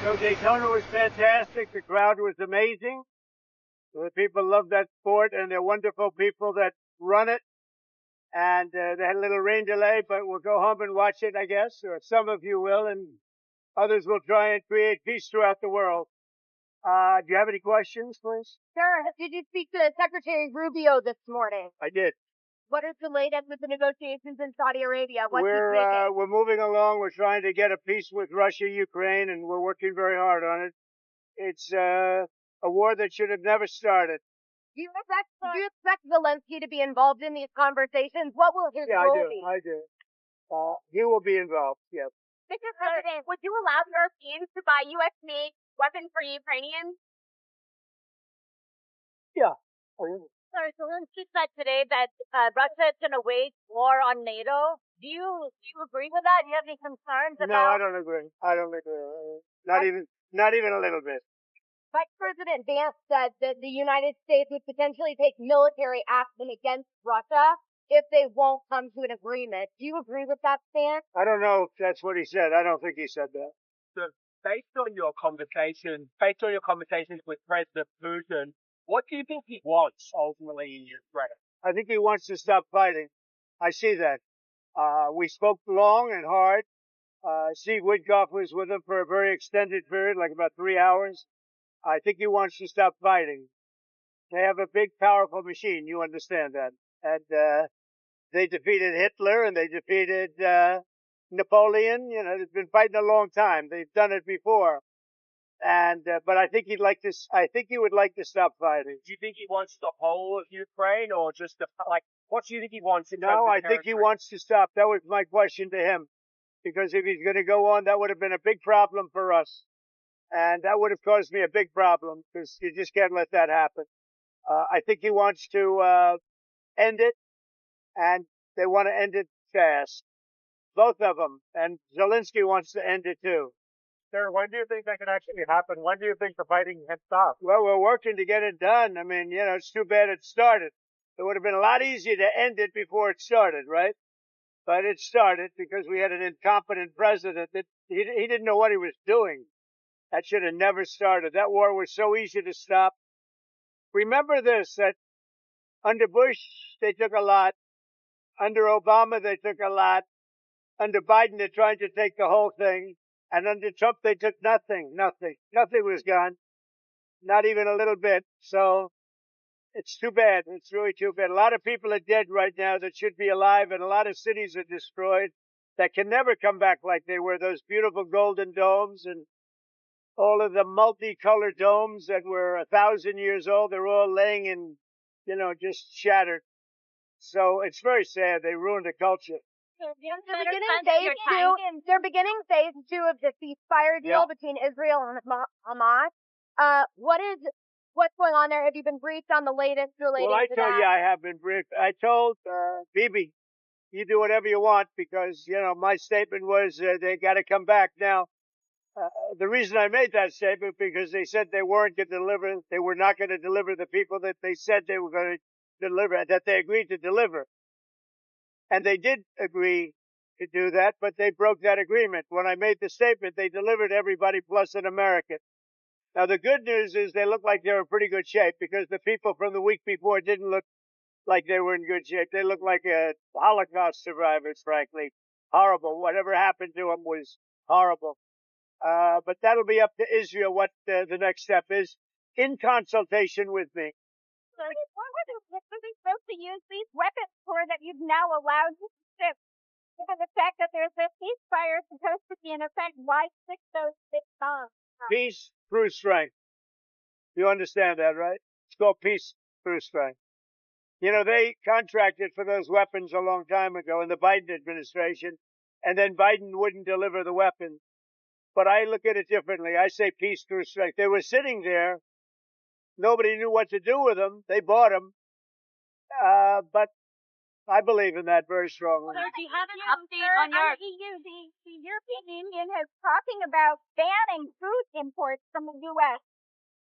So Daytona was fantastic. The crowd was amazing. The people love that sport, and they're wonderful people that run it. And they had a little rain delay, but we'll go home and watch it, I guess, or some of you will, and others will try and create peace throughout the world. Do you have any questions, please? Sure. Did you speak to Secretary Rubio this morning? I did. What is the latest with the negotiations in Saudi Arabia? What's he thinking? We're moving along. We're trying to get a peace with Russia, Ukraine, and we're working very hard on it. It's a war that should have never started. Do you expect Zelensky to be involved in these conversations? What will his role be? I do. He will be involved, yes. Mr. President, would you allow Europeans to buy U.S.-made weapons for Ukrainians? Yeah. Sorry, Zelensky said today that Russia is going to wage war on NATO. Do you agree with that? Do you have any concerns about? No, I don't agree. Not even a little bit. Vice President Vance said that the United States would potentially take military action against Russia if they won't come to an agreement. Do you agree with that stance? I don't know if that's what he said. I don't think he said that. So based on your conversations with President Putin, what do you think he wants ultimately in Ukraine? I think he wants to stop fighting. I see that. We spoke long and hard. Steve Witkoff was with him for a very extended period, like about 3 hours. I think he wants to stop fighting. They have a big, powerful machine. You understand that. And they defeated Hitler and they defeated Napoleon. You know, they've been fighting a long time. They've done it before. And but I think he would like to stop fighting. Do you think he wants the whole of Ukraine, or just what do you think he wants? No, I think he wants to stop. That was my question to him, because if he's going to go on, that would have been a big problem for us, and that would have caused me a big problem, because you just can't let that happen. I think he wants to end it, and they want to end it fast, both of them, and Zelensky wants to end it too. Sir, when do you think that could actually happen? When do you think the fighting can stop? Well, we're working to get it done. I mean, you know, it's too bad it started. It would have been a lot easier to end it before it started, right? But it started because we had an incompetent president that he didn't know what he was doing. That should have never started. That war was so easy to stop. Remember this, that under Bush, they took a lot. Under Obama, they took a lot. Under Biden, they're trying to take the whole thing. And under Trump, they took nothing. Nothing was gone. Not even a little bit. So it's too bad. It's really too bad. A lot of people are dead right now that should be alive, and a lot of cities are destroyed that can never come back like they were. Those beautiful golden domes and all of the multicolored domes that were 1,000 years old, they're all laying in, you know, just shattered. So it's very sad. They ruined the culture. They're beginning phase 2 of the ceasefire deal between Israel and Hamas. What's going on there? Have you been briefed on the latest relating to that? Well, I tell you, I have been briefed. I told Bibi, you do whatever you want, because, you know, my statement was they got to come back. Now, the reason I made that statement, because they said they weren't going to deliver, they were not going to deliver the people that they said they were going to deliver, that they agreed to deliver. And they did agree to do that, but they broke that agreement. When I made the statement, they delivered everybody plus an American. Now, the good news is they look like they're in pretty good shape, because the people from the week before didn't look like they were in good shape. They looked like Holocaust survivors, frankly. Horrible. Whatever happened to them was horrible. But that'll be up to Israel what the next step is, in consultation with me. So what were they supposed to use these weapons for that you've now allowed to ship? Given the fact that there's a ceasefire supposed to be in effect, why stick those big bombs? Peace through strength. You understand that, right? It's called peace through strength. You know, they contracted for those weapons a long time ago in the Biden administration, and then Biden wouldn't deliver the weapons. But I look at it differently. I say peace through strength. They were sitting there. Nobody knew what to do with them. They bought them. But I believe in that very strongly. So do you have an update on your EU? The European Union is talking about banning food imports from the U.S.,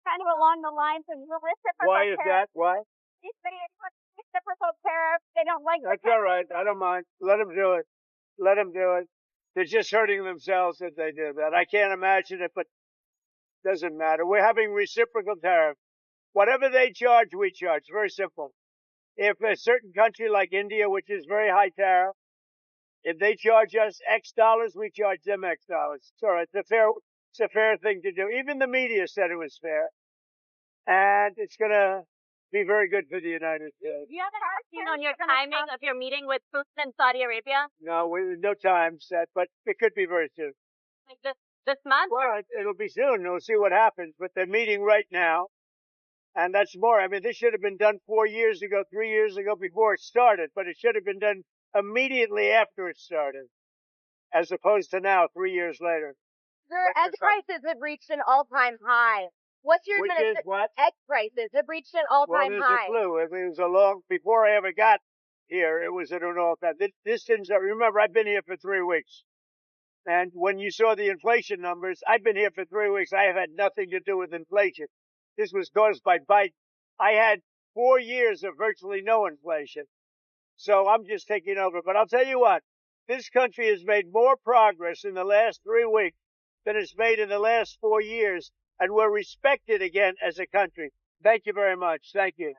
kind of along the lines of reciprocal tariffs. Why is that? Why? Reciprocal tariffs. They don't like. That's all right. I don't mind. Let them do it. Let them do it. They're just hurting themselves if they do that. I can't imagine it, but Doesn't matter. We're having reciprocal tariff. Whatever they charge, we charge. Very simple. If a certain country like India, which is very high tariff, if they charge us X dollars, we charge them X dollars. It's all right. It's a fair thing to do. Even the media said it was fair. And it's going to be very good for the United States. Do you have an opinion on your timing of your meeting with Putin in Saudi Arabia? No, no time set, but it could be very soon. Like this month? Well, it'll be soon. We'll see what happens. But they're meeting right now. And that's more. I mean, this should have been done 4 years ago, 3 years ago before it started, but it should have been done immediately after it started, as opposed to now, 3 years later. Sir, egg prices have reached an all-time high. What's your Which is what? Egg prices have reached an all-time high. Well, it was a long, before I ever got here, it was at an all-time. This didn't, remember, I've been here for 3 weeks. And when you saw the inflation numbers, I've been here for 3 weeks. I have had nothing to do with inflation. This was caused by Biden. I had 4 years of virtually no inflation. So I'm just taking over. But I'll tell you what, this country has made more progress in the last 3 weeks than it's made in the last 4 years. And we're respected again as a country. Thank you very much. Thank you.